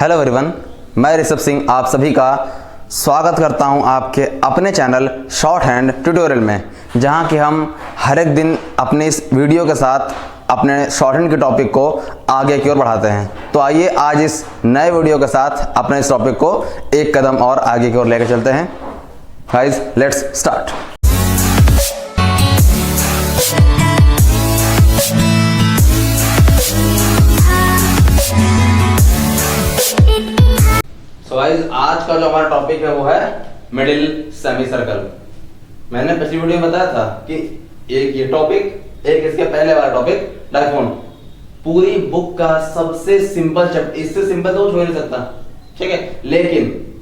Hello everyone, मैं ऋषभ सिंह आप सभी का स्वागत करता हूं आपके अपने चैनल शॉर्ट हैंड ट्यूटोरियल में, जहां कि हम हर एक दिन अपने इस वीडियो के साथ अपने शॉर्ट हैंड के टॉपिक को आगे की ओर बढ़ाते हैं। तो आइए आज इस नए वीडियो के साथ अपने इस टॉपिक को एक कदम और आगे की ओर लेकर चलते हैं। Guys, let's start. आज का जो हमारा टॉपिक है वो है मिडिल सेमी सर्कल। मैंने पिछली वीडियो में बताया था कि एक ये टॉपिक, एक इसके पहले वाला टॉपिक डायफोन, पूरी बुक का सबसे सिंपल चैप्टर, इससे सिंपल तो कुछ हो नहीं सकता, ठीक है, लेकिन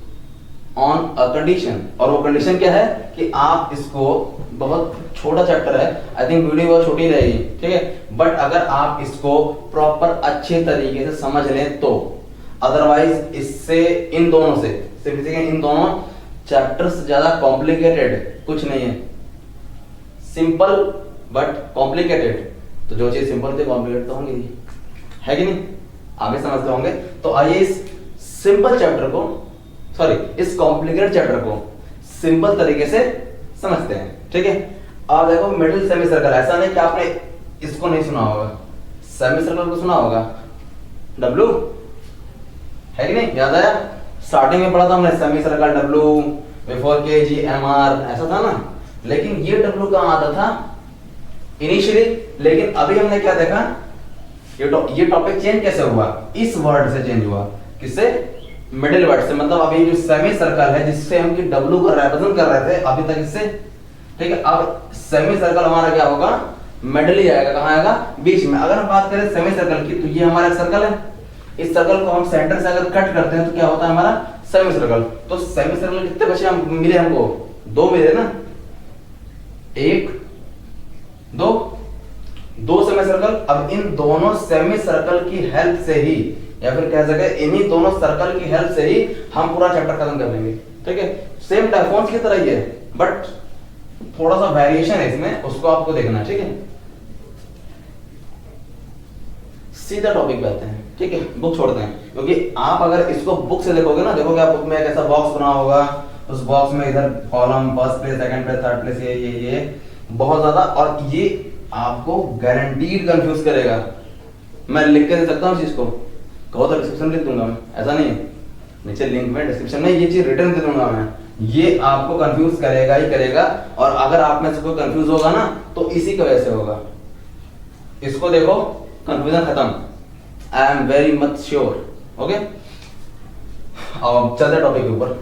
ऑन अ कंडीशन। और वो कंडीशन क्या है कि आप इसको, बहुत छोटा चैप्टर है, आई थिंक वीडियो बहुत छोटी रहेगी, ठीक है, बट अगर आप इसको प्रॉपर अच्छे तरीके से समझ लें तो, अदरवाइज इससे इन दोनों से इन दोनों चैप्टर से ज्यादा कॉम्प्लिकेटेड कुछ नहीं है। सिंपल बट कॉम्प्लिकेटेड, तो जो चीज सिंपल थी कॉम्प्लिकेटेड तो होंगी, है कि नहीं, आप भी समझते होंगे। तो आइए इस सिंपल चैप्टर को, इस कॉम्प्लिकेटेड चैप्टर को सिंपल तरीके से समझते हैं, ठीक है। अब देखो, मिडिल सेमी सर्कल, ऐसा नहीं कि आपने इसको नहीं सुना होगा, सेमी सर्कल को सुना होगा, डब्लू, है कि नहीं, याद आया? स्टार्टिंग में पढ़ा था हमने सेमी सर्कल डब्लू बिफोर के जी एम आर, ऐसा था ना। लेकिन ये डब्लू कहां आता था इनिशियली, लेकिन अभी हमने क्या देखा, ये टॉपिक चेंज कैसे हुआ, इस वर्ड से चेंज हुआ। किससे? मिडिल वर्ड से। मतलब अभी जो सेमी सर्कल है जिससे हम डब्लू को रिप्रेजेंट कर रहे थे अभी तक, इससे, ठीक है। अब सेमी सर्कल हमारा क्या होगा, मिडिल ही आएगा। कहां आएगा? बीच में। अगर हम बात करें सेमी सर्कल की, तो ये हमारा एक सर्कल है, इस सर्कल को हम सेंटर से अगर कट करते हैं तो क्या होता है हमारा सेमी सर्कल। तो सेमी सर्कल कितने बचे हम मिले, हमको दो मिले ना, एक दो सेमी सर्कल। अब इन दोनों सेमी सर्कल की हेल्प से ही, या फिर कह सके इन्हीं दोनों सर्कल की हेल्प से ही हम पूरा चैप्टर खत्म कर लेंगे, ठीक है। सेम डायफोन्स की तरह ही है, बट थोड़ा सा वेरिएशन है इसमें, उसको आपको देखना है, ठीक है। सीधा टॉपिक पे आते हैं, ठीक है, बुक छोड़ते हैं, क्योंकि आप अगर इसको बुक से देखोगे ना, देखोगे आप बुक में एक ऐसा बॉक्स बना होगा, उस बॉक्स में इधर column, first place, second place, third place, ये बहुत ज्यादा, और ये आपको गारंटीड कंफ्यूज करेगा। मैं लिख के दे सकता हूँ चीज को, कहो तो डिस्क्रिप्शन लिख दूंगा मैं, ऐसा नहीं है, नीचे लिंक में डिस्क्रिप्शन में ये चीज रिटर्न दे दूंगा मैं। ये आपको कंफ्यूज करेगा ही करेगा, और अगर आप में से कोई कंफ्यूज होगा ना तो इसी की वजह से होगा। इसको देखो, कंफ्यूजन खत्म, I am very much sure, okay. अब चलते टॉपिक के ऊपर।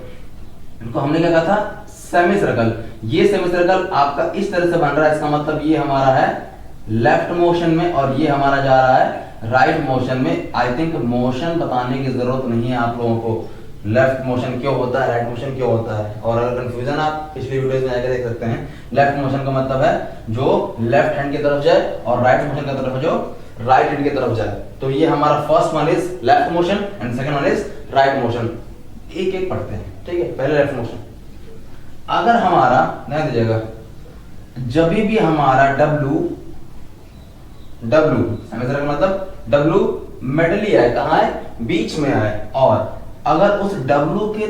इनको हमने क्या कहा था, सेमी सर्कल। ये सेमी सर्कल आपका इस तरह से बन रहा है, इसका मतलब ये हमारा है लेफ्ट मोशन में और ये हमारा जा रहा है राइट मोशन में। आई थिंक मोशन बताने की जरूरत नहीं है आप लोगों को, लेफ्ट मोशन क्यों होता है, राइट मोशन क्यों होता है। और अगर कंफ्यूजन आप पिछली वीडियोस में आके देख सकते हैं, लेफ्ट मोशन का मतलब है जो लेफ्ट हैंड की तरफ जाए, और राइट मोशन की तरफ जो राइट हैंड की तरफ जाए। तो ये हमारा first one is left motion and second one is right motion. एक एक पढ़ते हैं, ठीक है। पहले लेफ्ट मोशन, अगर हमारा, ध्यान दीजिएगा, जब भी हमारा डब्लू सेमी सर्कल मतलब डब्लू मिडल आए, कहां है, बीच में आए, और अगर उस डब्लू के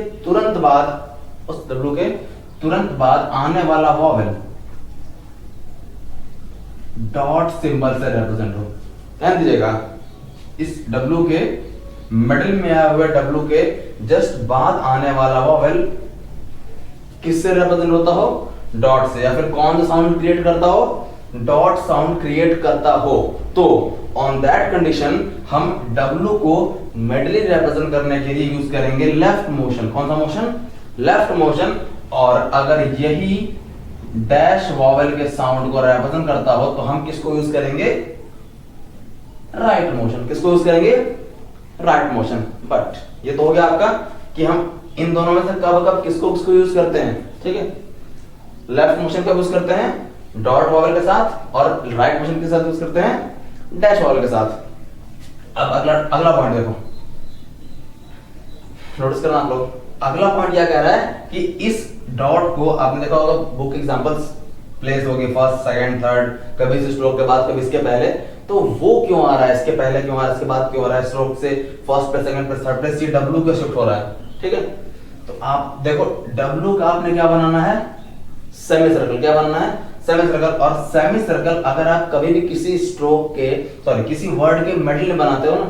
तुरंत बाद आने वाला वॉवेल डॉट सिंबल से रिप्रेजेंट हो। ध्यान दीजिएगा, इस डब्लू के मिडिल में आए हुए डब्लू के जस्ट बाद आने वाला वॉवेल किससे रिप्रेजेंट होता हो, डॉट से, या फिर कौन सा साउंड क्रिएट करता हो, डॉट साउंड क्रिएट करता हो। तो ऑन दैट कंडीशन हम डब्लू को मिडली रिप्रेजेंट करने के लिए यूज करेंगे लेफ्ट मोशन। कौन सा मोशन? Left motion. और अगर यही डैश वॉवेल के साउंड को रिप्रेजेंट करता हो तो हम किसको यूज करेंगे, राइट मोशन। किसको यूज करेंगे, राइट मोशन। बट ये तो हो गया आपका कि हम इन दोनों में से कब कब किसको यूज करते हैं, ठीक है। लेफ्ट मोशन कब यूज करते हैं, डॉट वॉवेल के साथ, और राइट मोशन के साथ यूज करते हैं डैश वॉवेल के साथ। अब अगला पॉइंट देखो, नोटिस करना आप लोग। अगला पॉइंट क्या कह रहा है कि इस डॉट को, आपने देखा होगा बुक एग्जांपल्स प्लेस होगी फर्स्ट, सेकंड, थर्ड, कभी इस स्ट्रोक के बाद, कभी इसके पहले। तो वो क्यों आ रहा है, इसके पहले क्यों आ रहा है, इसके बाद क्यों आ रहा है, स्ट्रोक से first place, second place, third place, ये डब्ल्यू क्यों शिफ्ट हो रहा है। ठीक है, तो आप देखो डब्ल्यू का आपने क्या बनाना है, सेमी सर्कल। क्या बनाना है, सेमी सर्कल। और सेमी सर्कल अगर आप कभी भी किसी स्ट्रोक के किसी वर्ड के मिडिल में बनाते हो ना,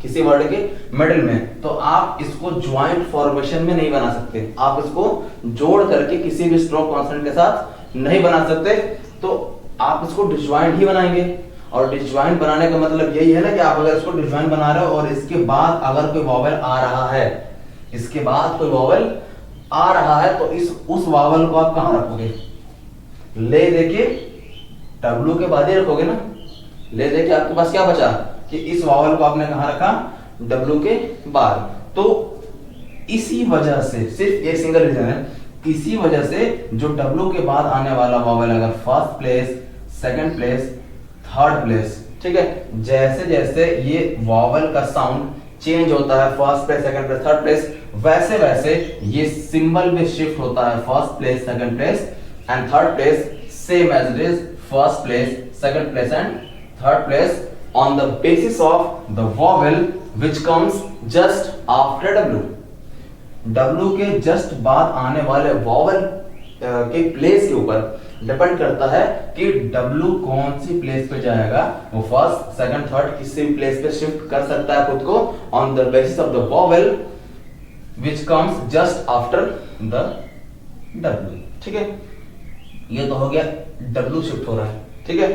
किसी वर्ड के मिडिल में, तो आप इसको ज्वाइंट फॉर्मेशन में नहीं बना सकते। आप इसको जोड़ करके किसी भी स्ट्रोक कॉन्सोनेंट के साथ नहीं बना सकते, तो आप इसको डिसज्वाइंट ही बनाएंगे। और डिसज्वाइंट बनाने का मतलब यही है ना कि आप अगर इसको डिसज्वाइंट बना रहे हो और इसके बाद अगर कोई वॉवेल आ रहा है, इसके बाद कोई वॉवेल आ रहा है, तो उस वॉवेल को आप कहां रखोगे, ले देके डब्ल्यू के बाद ही रखोगे ना। ले देके आपके पास क्या बचा कि इस वॉवेल को आपने कहां रखा, डब्ल्यू के बाद। तो इसी वजह से, सिर्फ एक सिंगल रीजन है, इसी वजह से जो डब्ल्यू के बाद आने वाला वॉवेल अगर first place, second place, third place, ठीक है, जैसे जैसे ये वॉवेल का साउंड चेंज होता है, first place, second place, third place, वैसे वैसे ये सिंबल भी शिफ्ट होता है, first place, second place and third place, same as it is first place, second place and third place on the basis of the vowel which comes just after W. W के just बाद आने वाले vowel के place के ऊपर depend करता है कि W कौन सी प्लेस पे जाएगा। वो फर्स्ट, सेकंड, थर्ड किसी भी प्लेस पे शिफ्ट कर सकता है खुद को on the basis of the vowel which comes just after the W। ठीक है, ये तो हो गया W शिफ्ट हो रहा है। ठीक है,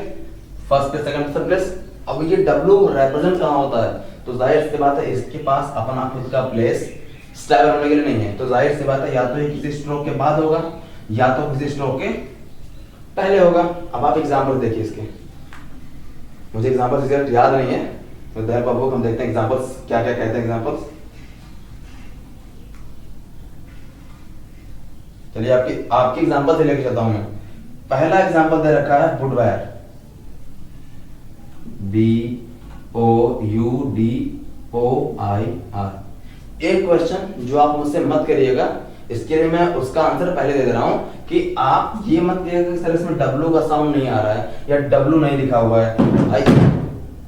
first place, second, third place. अब ये W रिप्रेजेंट कहां होता है, तो जाहिर सी बात है इसके पास अपना खुद का प्लेस स्टेबल होने के लिए नहीं है, तो जाहिर सी बात है या तो ये किसी स्ट्रोक के बाद होगा या तो किसी स्ट्रोक के पहले होगा। अब आप एग्जांपल देखिए इसके, मुझे एग्जांपल्स एग्जैक्ट याद नहीं है, तो देयर बाबू हम देखते हैं एग्जांपल्स क्या क्या कहते हैं एग्जांपल्स। चलिए आपकी एग्जांपल से लेके चलता हूं मैं। पहला एग्जांपल दे रखा है वुडवेयर, BOUDOIR। एक क्वेश्चन जो आप मुझसे मत करिएगा, इसके लिए मैं उसका आंसर पहले दे रहा हूं कि आप ये मत करिएगा कि सर इसमें W का साउंड नहीं आ रहा है या W नहीं लिखा हुआ है।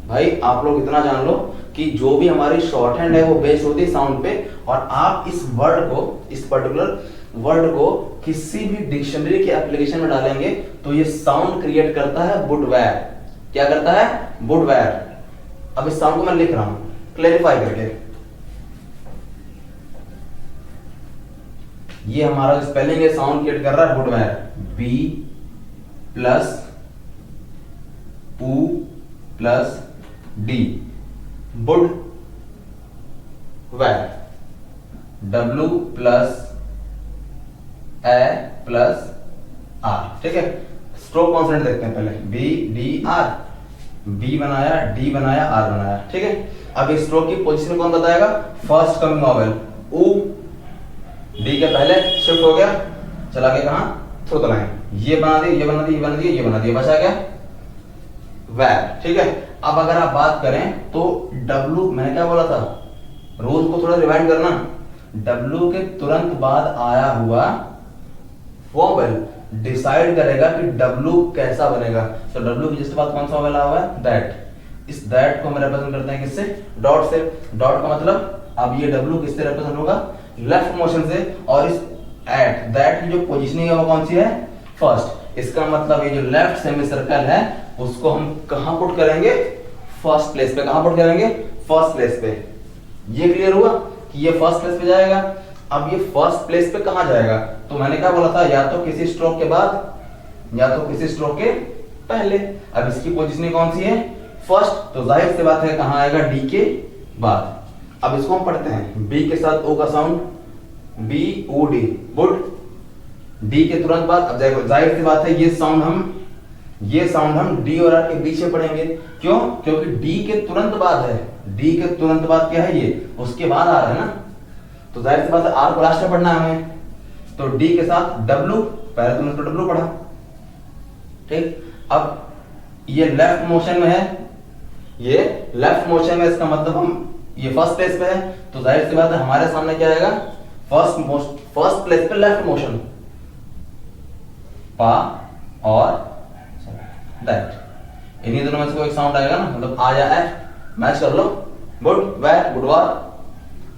भाई आप लोग इतना जान लो कि जो भी हमारी शॉर्ट हैंड है वो बेस्ड होती है साउंड पे, और आप इस वर्ड को, इस पर्टिकुलर वर्ड को किसी भी डिक्शनरी के एप्लीकेशन में डालेंगे तो ये साउंड क्रिएट करता है वुडवेयर। क्या करता है, वुडवेयर। अब इस साउंड को मैं लिख रहा हूं क्लैरिफाई करके। ये हमारा स्पेलिंग है, साउंड क्रिएट कर रहा है वुडवेयर, B plus U plus D, would wear, W plus A plus R। ठीक है, स्ट्रोक कॉन्सोनेंट देखते हैं पहले, B D R, B बनाया, D बनाया, R बनाया। ठीक है, अब इस स्ट्रोक की पोजीशन कौन बताएगा, first coming vowel U D के पहले शिफ्ट हो गया, चला गया कहां, थ्रू द लाइन, ये बना दिया, ये बना दिया, ये बना दिया, ये बना दिया, बचा गया वेयर। ठीक है, अब अगर आप बात करें तो W, मैंने क्या बोला था, रूल को थोड़ा रिवाइंड करना, W के तुरंत बाद आया हुआ वॉवेल डिसाइड करेगा कि W कैसा बनेगा। तो W की जस्ट बाद कौन सा वॉवेल आया हुआ है, दैट। इस दैट को हम रिप्रेजेंट करते हैं किससे, डॉट से। डॉट का मतलब अब ये W किससे रिप्रेजेंट होगा, लेफ्ट मोशन से, और इस एट दैट की जो पोजीशनिंग है वो कौन सी है, फर्स्ट। इसका मतलब ये जो लेफ्ट सेमी सर्कल है उसको हम कहां पुट करेंगे, फर्स्ट प्लेस पे। कहां पुट करेंगे, फर्स्ट प्लेस पे। ये क्लियर हुआ कि ये फर्स्ट प्लेस पे जाएगा। अब ये फर्स्ट प्लेस पे कहां जाएगा, तो मैंने क्या बोला था, या तो किसी स्ट्रोक के बाद या तो किसी स्ट्रोक के पहले। अब इसकी पोजीशनिंग कौन सी है, फर्स्ट, तो जाहिर सी बात है कहां आएगा, D के बाद। अब इसको हम पढ़ते हैं, B के साथ O का साउंड, BOD, वुड, D के तुरंत बाद। अब जाहिर सी बात है ये साउंड हम D और R के बीच में पढ़ेंगे। क्यों, क्योंकि D के तुरंत बाद है, D के तुरंत बाद क्या है, ये उसके बाद आ रहा है ना, तो जाहिर सी बात है R को लास्ट में पढ़ना है हमें। तो D के साथ W, पहले तुमने तो W पढ़ा। ठीक, अब ये लेफ्ट मोशन में है, ये लेफ्ट मोशन में, इसका मतलब हम ये फर्स्ट प्लेस पे है, तो जाहिर सी बात है हमारे सामने क्या आएगा, फर्स्ट प्लेस पे लेफ्ट मोशन, पा और दैट। इन्हीं दोनों में से कोई साउंड आएगा ना, मतलब आ या ए, मैच कर लो। Good, where, गुडवार।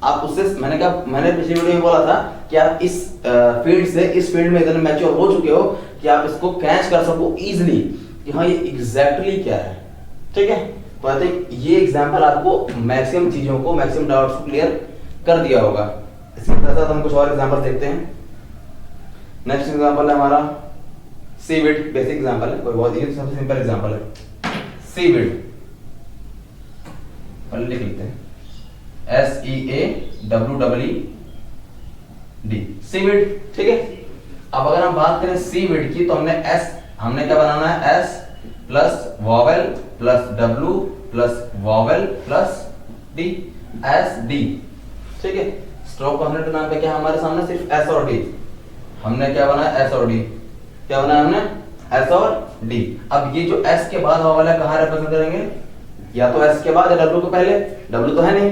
आप उससे मैंने पिछली वीडियो में बोला था कि आप इस फील्ड से इस फील्ड में इतने मैच्योर हो चुके हो कि आप इसको कैच कर सको इजीली कि हाँ ये एग्जैक्टली क्या है। ठीक है, तो आई थिंक ये एग्जांपल आपको मैक्सिमम चीजों को, मैक्सिमम डाउट्स को क्लियर कर दिया होगा। इसके साथ हम कुछ और एग्जांपल देखते हैं। नेक्स्ट एग्जांपल है हमारा सीविड। बेसिक एग्जांपल है, कोई बहुत ही सबसे सिंपल एग्जांपल है सीविड। पहले लिख लेते हैं SEAWWED, सीविड। ठीक है, अब अगर हम बात करें सीविड की तो हमने क्या बनाना है, S plus vowel plus W plus vowel plus D, SD। ठीक है, स्ट्रोक कॉन्सोनेंट के नाम पे क्या हमारे सामने सिर्फ S और D। हमने क्या बनाया, S और D। क्या बनाया हमने, S और D। अब ये जो S के बाद वॉवेल है कहाँ रिप्रेजेंट करेंगे, या तो S के बाद या W के पहले। W तो है नहीं,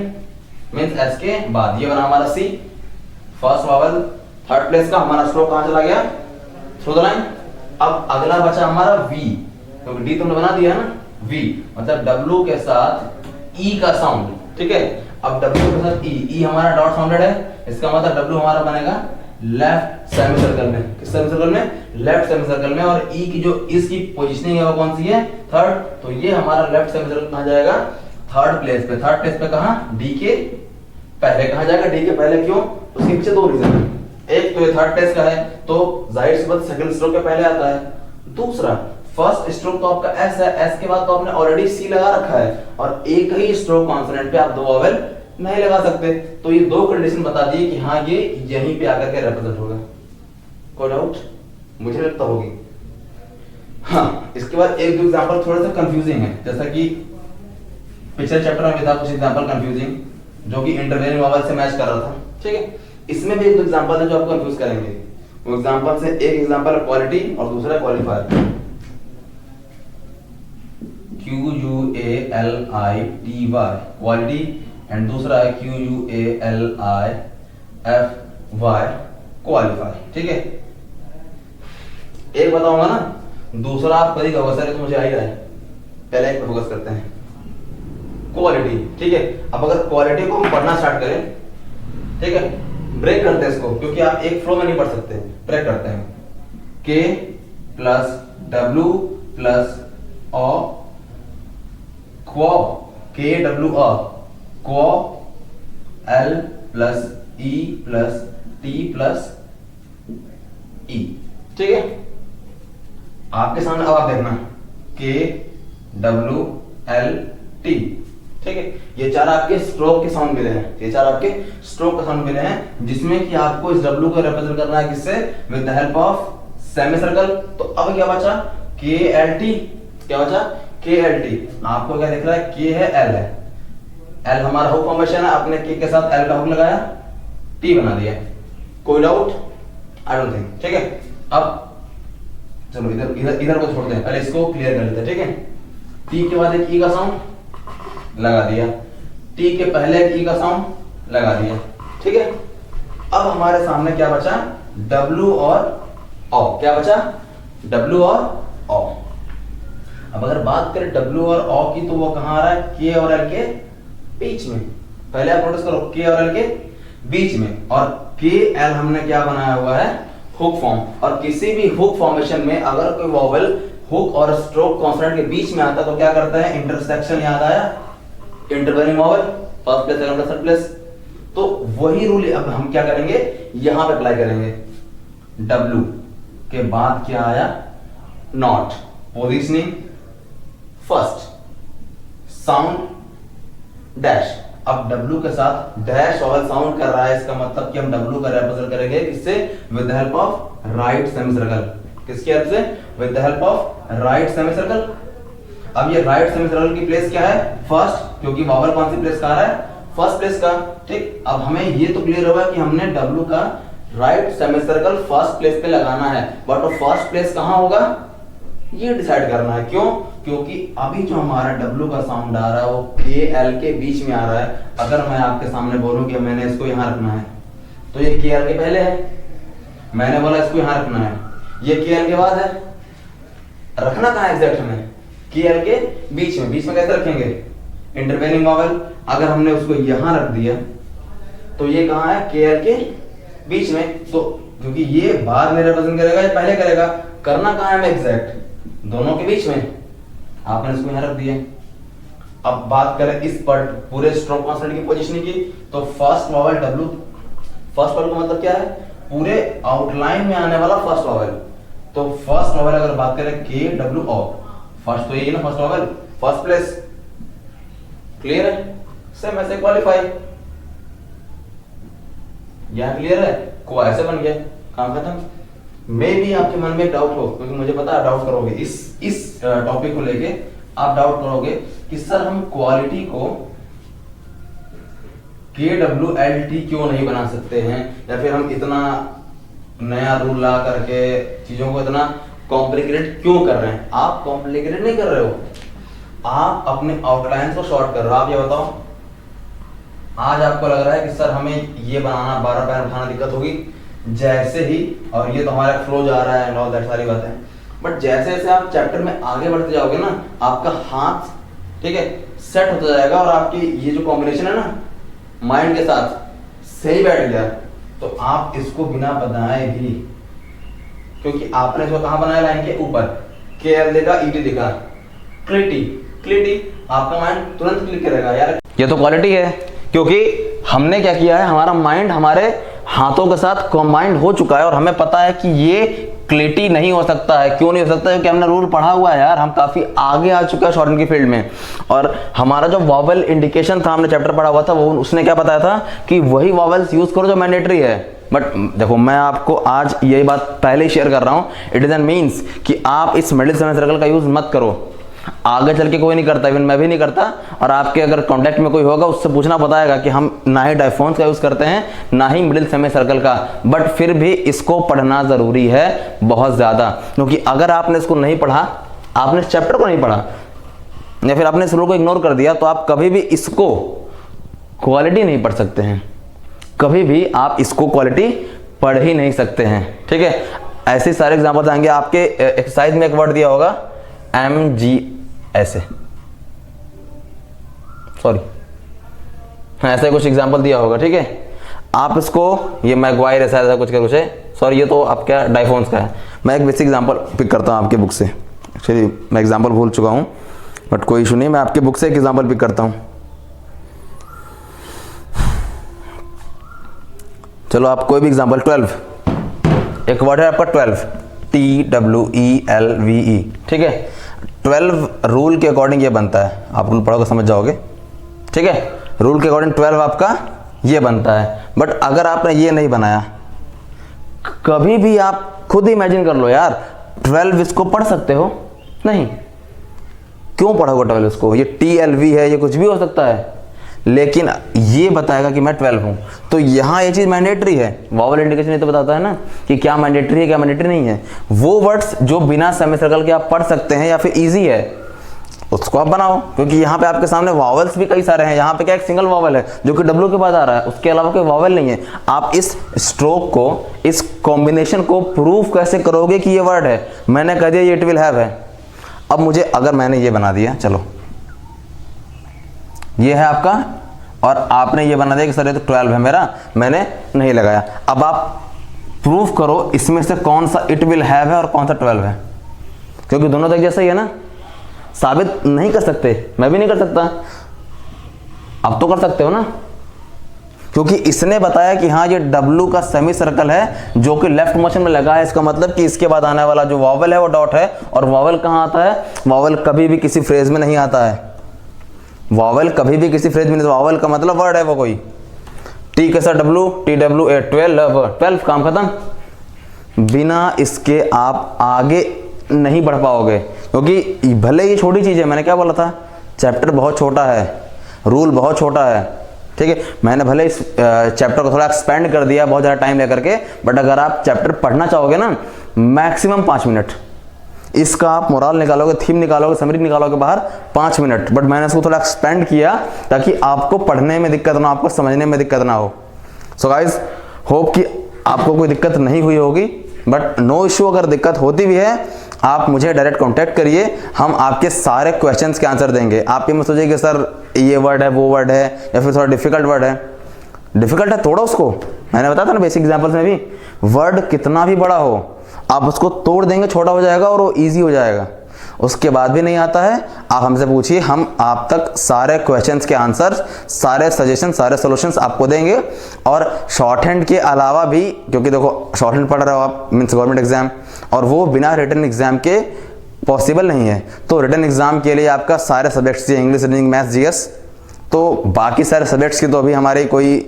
मींस S के बाद। ये बना हमारा C, first vowel, third place का। हमारा स्ट्रोक कहां चला गया, थ्रू द लाइन। अब अगला बचा हमारा V, क्योंकि D तुमने बना दिया ना, V मतलब W के साथ E का साउंड। ठीक है, अब W के साथ E हमारा डॉट साउंडेड है, इसका मतलब W हमारा बनेगा लेफ्ट सेमी सर्कल में। किस सेमी सर्कल में, लेफ्ट सेमी सर्कल में। और E की जो इसकी पोजीशनिंग है वो कौन सी है, थर्ड। तो ये हमारा लेफ्ट सेमी सर्कल कहां जाएगा, थर्ड प्लेस पे। थर्ड प्लेस पे कहां, D के पहले। कहां जाएगा, D के पहले। क्यों, उसके पीछे दो रीजन है। एक तो ये थर्ड प्लेस का है तो जाहिर सी बात सेकंड स्ट्रोक के पहले आता है। दूसरा, फर्स्ट स्ट्रोक तो आपका S है, S के बाद तो आपने ऑलरेडी C लगा रखा है, और एक ही स्ट्रोक कॉन्सोनेंट पे आप दो वॉवेल नहीं लगा सकते। तो ये दो कंडीशन बता दी कि हाँ ये यहीं पे आकर के रिप्रेजेंट होगा। कोई डाउट, मुझे लगता होगी। हाँ, इसके बाद एक दो एग्जांपल थोड़ा सा कंफ्यूजिंग है, जैसा कि पिछले चैप्टर में भी था कुछ एग्जांपल कंफ्यूजिंग, जो कि इंटरवेनिंग वॉवेल से मैच कर रहा था। ठीक है, इसमें भी एक दो एग्जांपल है जो आपको कंफ्यूज करेंगे। वो एग्जांपल से एक एग्जांपल है क्वालिटी और दूसरा है क्वालिफायर। QUALITY क्वालिटी, एंड दूसरा है QUALIFY क्वालिफाई। ठीक है, एक बताऊंगा ना, दूसरा आप कभी कहोगे सर तो मुझे आ ही रहा है। पहले एक पे फोकस करते हैं, क्वालिटी। ठीक है, अब अगर क्वालिटी को हम पढ़ना स्टार्ट करें, ठीक है, ब्रेक करते हैं इसको, क्योंकि आप एक फ्लो में नहीं पढ़ सकते। ब्रेक करते हैं, K plus W plus O क्वो, KW क्वो, L plus E plus T plus E। ठीक है, आपके सामने अब आप देखना KWLT। ठीक है, ये चार आपके स्ट्रोक के साउंड मिले हैं, ये चार आपके स्ट्रोक के साउंड मिले हैं, जिसमें कि आपको इस W को रिप्रेजेंट करना है किससे, with the help of semi circle. तो अब क्या बचा, KLT। क्या बचा, KLT। आपको क्या दिख रहा है, K है, L है। L हमारा हुक फॉर्मेशन है, आपने K के साथ L का हुक लगाया, T बना दिया। कोई डाउट, आई डोंट थिंक। ठीक है, अब चलो इधर को छोड़ दें, पहले इसको क्लियर कर लेते हैं। ठीक है, T के बाद एक E का साउंड लगा दिया, T के पहले एक E का साउंड लगा दिया। ठीक है, अब हमारे सामने क्या बचा, W और O। क्या बचा, W और O। अब अगर बात करें W और O की, तो वो कहां आ रहा है, K और L के बीच में। पहले आप नोटिस करो, K और L के बीच में, और K L हमने क्या बनाया हुआ है, हुक फॉर्म। और किसी भी हुक फॉर्मेशन में अगर कोई वॉवेल हुक और स्ट्रोक कॉन्सोनेंट के बीच में आता तो क्या करता है, इंटरसेक्शन याद आया, intervening vowel, first place second place third place. तो वही रूल अब हम क्या करेंगे, यहां पे अप्लाई करेंगे। W के बाद क्या आया, not, positioning, first, sound, dash. अब W के साथ डैश वॉवेल साउंड कर रहा है, इसका मतलब कि हम W का रिप्रेजेंट करेंगे किससे, with the help of right semi circle. किसकी हेल्प से, with the help of right semi circle. अब ये राइट सेमी सर्कल की प्लेस क्या है, फर्स्ट, क्योंकि वॉवेल कौन सी प्लेस का आ रहा है, फर्स्ट प्लेस का। ठीक, अब हमें ये तो क्लियर होगा कि हमने W का right semi circle first place पे लगाना है, बट वो फर्स्ट प्लेस कहां होगा, ये डिसाइड करना है। क्यों, क्योंकि अभी जो हमारा W का साउंड आ रहा है वो K L के बीच में आ रहा है। अगर मैं आपके सामने बोलूं कि मैंने इसको यहां रखना है, तो ये K L के पहले है, मैंने बोला इसको यहां रखना है, ये K L के बाद है। रखना कहां एग्जैक्ट में, KL के बीच में कैसे रखेंगे, इंटरवेनिंग वॉवेल। अगर हमने उसको यहां रख दिया तो ये कहाँ है, KL के बीच में। तो क्योंकि ये बाद में रिप्रेजेंट करेगा या पहले करेगा, करना कहाँ है हमें एग्जैक्ट, दोनों के बीच में। आपने इसको यहां रख दिया। अब बात करें इस पर पूरे स्ट्रोक कॉन्स्टेंट की पोजीशन की, तो first vowel W, first vowel का मतलब क्या है, पूरे आउटलाइन में आने वाला फर्स्ट वॉवेल। तो फर्स्ट वॉवेल अगर बात करें KWO, फर्स्ट तो यही ना, first vowel first place. Clear है, सेम ऐसे क्वालिफाई, यहां क्लियर है, को ऐसे बन गया, काम खत्म। मे भी आपके मन में डाउट हो, क्योंकि मुझे पता है डाउट करोगे इस टॉपिक को लेके, आप डाउट करोगे कि सर हम क्वालिटी को KWLT क्यों नहीं बना सकते हैं, या फिर हम इतना नया रूल ला करके चीजों को इतना कॉम्प्लिकेटेड क्यों कर रहे हैं। आप कॉम्प्लिकेटेड नहीं कर रहे हो, आप अपने आउटलाइन को शॉर्ट कर रहे हो। आप ये बताओ, आज आपको लग रहा है कि सर हमें ये बनाना, 12 पैर उठाना दिक्कत होगी, जैसे ही, और ये तो हमारा फ्लो जा रहा है, ऑल दैट सारी बातें, बट जैसे जैसे आप चैप्टर में आगे बढ़ते जाओगे ना, आपका हाथ ठीक है सेट होता जाएगा, और आपकी ये जो कॉम्बिनेशन है ना माइंड के साथ सही बैठ गया, तो आप इसको बिना बनाए भी, क्योंकि आपने इसको कहां बनाया, लाइन के ऊपर KL देगा, ET देगा, क्लिटी, आपका माइंड तुरंत क्लिक करेगा यार ये तो क्वालिटी है। क्योंकि हमने क्या किया है, हमारा माइंड हमारे हाथों के साथ कंबाइंड हो चुका है, और हमें पता है कि ये क्लिटी नहीं हो सकता है। क्यों नहीं हो सकता है, क्योंकि हमने रूल पढ़ा हुआ है यार, हम काफी आगे आ चुका है शॉर्टहैंड की फील्ड में। और हमारा जो वॉवेल इंडिकेशन था, हमने चैप्टर पढ़ा हुआ था, वो उसने क्या बताया था कि वही वॉवेल्स यूज करो जो मैंडेटरी है। बट देखो, मैं आपको आज यही बात पहले ही शेयर कर रहा हूं, इट डजंट मीन्स कि आप इस मिडिल सेमी सर्कल का यूज मत करो। आगे चल के कोई नहीं करता, इवन मैं भी नहीं करता, और आपके अगर कांटेक्ट में कोई होगा उससे पूछना बताएगा कि हम ना ही डायफोन्स का यूज करते हैं, ना ही मिडिल सेमी सर्कल का, बट फिर भी इसको पढ़ना जरूरी है बहुत ज्यादा। क्योंकि अगर आपने इसको नहीं पढ़ा, आपने इस चैप्टर को नहीं पढ़ा, या फिर आपने इस रूल को इग्नोर कर दिया, तो आप कभी भी इसको क्वालिटी नहीं पढ़ सकते हैं, कभी भी आप इसको क्वालिटी पढ़ ही नहीं सकते हैं। ठीक है, ऐसे सारे एग्जाम्पल आएंगे। आपके एक्सरसाइज में एक वर्ड दिया होगा MG, ऐसे, सॉरी ऐसे कुछ एग्जांपल दिया होगा। ठीक है, आप इसको, ये मैगवायर ऐसा कुछ कर, सॉरी ये तो आपका डायफोन्स का है। मैं एक बेसिक एग्जांपल पिक करता हूँ आपके बुक से। एक्चुअली मैं एग्जांपल भूल चुका हूँ, बट कोई इशू नहीं, मैं आपके बुक से एक एग्जांपल पिक करता हूँ। चलो आप कोई भी एग्जांपल, 12, एक वर्ड है आपका 12, TWELVE। ठीक है, 12 रूल के अकॉर्डिंग ये बनता है, आप रूल पढ़ोगे समझ जाओगे। ठीक है, रूल के अकॉर्डिंग 12 आपका ये बनता है। बट अगर आपने ये नहीं बनाया, कभी भी आप खुद इमेजिन कर लो यार, 12 इसको पढ़ सकते हो नहीं, क्यों पढ़ोगे 12 इसको, ये TLV है, ये कुछ भी हो सकता है, लेकिन ये बताएगा कि मैं 12 हूं। तो यहां ये चीज मैंडेटरी है, वॉवेल इंडिकेशन ये तो बताता है ना कि क्या मैंडेटरी है क्या मैंडेटरी नहीं है। वो वर्ड्स जो बिना सेमी सर्कल के आप पढ़ सकते हैं या फिर इजी है, उसको आप बनाओ, क्योंकि यहाँ पे आपके सामने वॉवेल्स भी कई सारे हैं। यहाँ पे क्या एक सिंगल वॉवेल है जो कि W के बाद आ रहा है, उसके अलावा कोई वॉवेल नहीं है। आप इस स्ट्रोक को, इस कॉम्बिनेशन को प्रूफ कैसे करोगे कि ये वर्ड है। मैंने कह दिया ये इट विल हैव है। अब मुझे, अगर मैंने ये बना दिया, चलो ये है आपका, और आपने ये बना दिया कि सर ये तो 12 है मेरा, मैंने नहीं लगाया। अब आप प्रूफ करो इसमें से कौन सा इट विल हैव है और कौन सा 12 है, क्योंकि दोनों तक जैसा ही है ना। साबित नहीं कर सकते, मैं भी नहीं कर सकता, अब तो कर सकते हो ना, क्योंकि इसने बताया कि हाँ ये W का सेमी सर्कल है जो कि लेफ्ट मोशन में लगा है। इसका मतलब कि इसके बाद आने वाला जो वॉवेल है वो डॉट है। और वॉवेल कहाँ आता है, वॉवेल कभी भी किसी फ्रेज में नहीं आता है, वॉवेल कभी भी किसी फ्रेज में नहीं। वॉवेल का मतलब वर्ड है वो कोई, T कैसा W, TWA, 12, काम खत्म। बिना इसके आप आगे नहीं बढ़ पाओगे, क्योंकि भले ये छोटी चीज है, मैंने क्या बोला था, चैप्टर बहुत छोटा है, रूल बहुत छोटा है। ठीक है, मैंने भले इस चैप्टर को थोड़ा एक्सपेंड कर दिया बहुत ज़्यादा टाइम लेकर के, बट अगर आप चैप्टर पढ़ना चाहोगे ना, मैक्सिमम 5 मिनट, इसका आप मोरल निकालोगे, थीम निकालोगे, समरी निकालोगे बाहर 5 मिनट। बट मैंने इसको थोड़ा एक्सपेंड किया ताकि आपको पढ़ने में दिक्कत ना हो, आपको समझने में दिक्कत ना हो। सो गाइज, होप कि आपको कोई दिक्कत नहीं हुई होगी, बट नो इश्यू। अगर दिक्कत होती भी है आप मुझे डायरेक्ट कांटेक्ट करिए, हम आपके सारे क्वेश्चंस के आंसर देंगे। आप ये मत सोचिए कि सर ये वर्ड है, वो वर्ड है, या फिर थोड़ा डिफिकल्ट वर्ड है। डिफिकल्ट है तोड़ो उसको, मैंने बताया था ना बेसिक एग्जांपल्स में भी, वर्ड कितना भी बड़ा हो आप उसको तोड़ देंगे, छोटा हो जाएगा और वो ईजी हो जाएगा। उसके बाद भी नहीं आता है, आप हमसे पूछिए, हम आप तक सारे क्वेश्चंस के आंसर, सारे सजेशन, सारे सॉल्यूशंस आपको देंगे। और शॉर्ट हैंड के अलावा भी, क्योंकि देखो शॉर्ट हैंड पढ़ रहे हो आप, मीन्स गवर्नमेंट एग्जाम, और वो बिना रिटन एग्जाम के पॉसिबल नहीं है। तो रिटन एग्जाम के लिए आपका सारे सब्जेक्ट्स चाहिए, इंग्लिश, रीजनिंग, मैथ्स, जीएस। तो बाकी सारे सब्जेक्ट्स की तो अभी हमारी कोई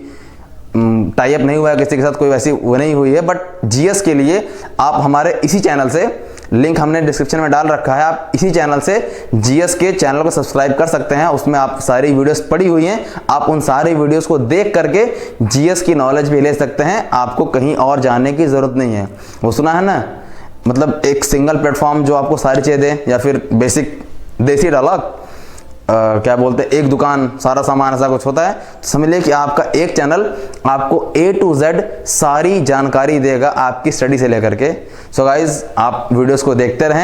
टाई अप नहीं हुआ है किसी के साथ, कोई वैसी वो नहीं हुई है। बट जीएस के लिए आप हमारे इसी चैनल से, लिंक हमने डिस्क्रिप्शन में डाल रखा है, आप इसी चैनल से जीएस के चैनल को सब्सक्राइब कर सकते हैं। उसमें आप सारी वीडियोस पड़ी हुई हैं, आप उन सारी वीडियोस को देख करके जीएस की नॉलेज भी ले सकते हैं। आपको कहीं और जाने की जरूरत नहीं है। वो सुना है ना, मतलब एक सिंगल प्लेटफॉर्म जो आपको सारी चीजें दे, या फिर बेसिक देसी डायलॉग क्या बोलते हैं, एक दुकान सारा सामान, ऐसा कुछ होता है। तो समझ लीजिए कि आपका एक चैनल आपको A to Z सारी जानकारी देगा आपकी स्टडी से लेकर के। सो गाइज, आप वीडियोस को देखते रहें।